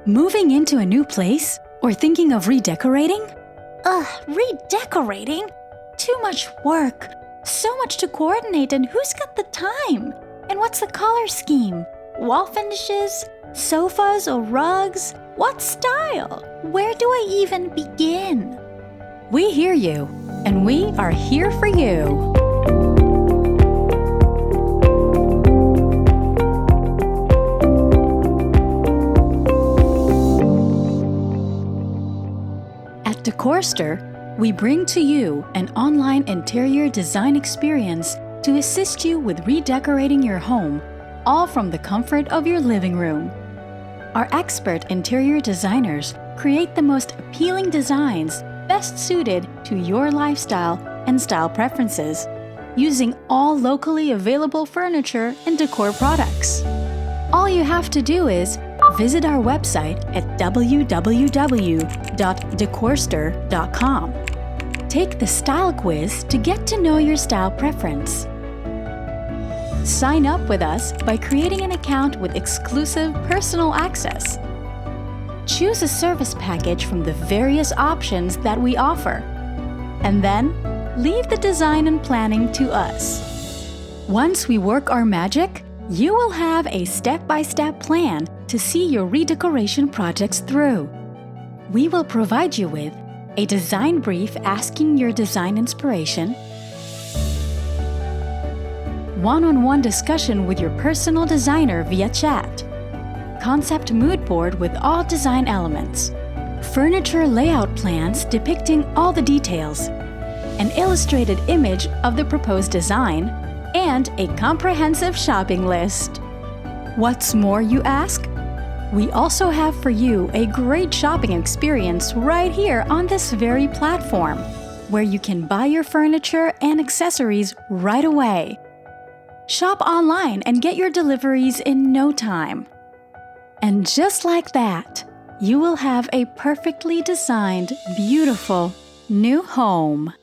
Moving into a new place? Or thinking of redecorating? Redecorating? Too much work. So much to coordinate, and who's got the time? And what's the color scheme? Wall finishes? Sofas or rugs? What style? Where do I even begin? We hear you, and we are here for you. At Decorster, we bring to you an online interior design experience to assist you with redecorating your home, all from the comfort of your living room. Our expert interior designers create the most appealing designs best suited to your lifestyle and style preferences, using all locally available furniture and decor products. All you have to do is visit our website at www.decorster.com. Take the style quiz to get to know your style preference. Sign up with us by creating an account with exclusive personal access. Choose a service package from the various options that we offer, and then leave the design and planning to us. Once we work our magic, you will have a step-by-step plan to see your redecoration projects through. We will provide you with a design brief asking your design inspiration, one-on-one discussion with your personal designer via chat, concept mood board with all design elements, furniture layout plans depicting all the details, an illustrated image of the proposed design, and a comprehensive shopping list. What's more, you ask? We also have for you a great shopping experience right here on this very platform, where you can buy your furniture and accessories right away. Shop online and get your deliveries in no time. And just like that, you will have a perfectly designed, beautiful new home.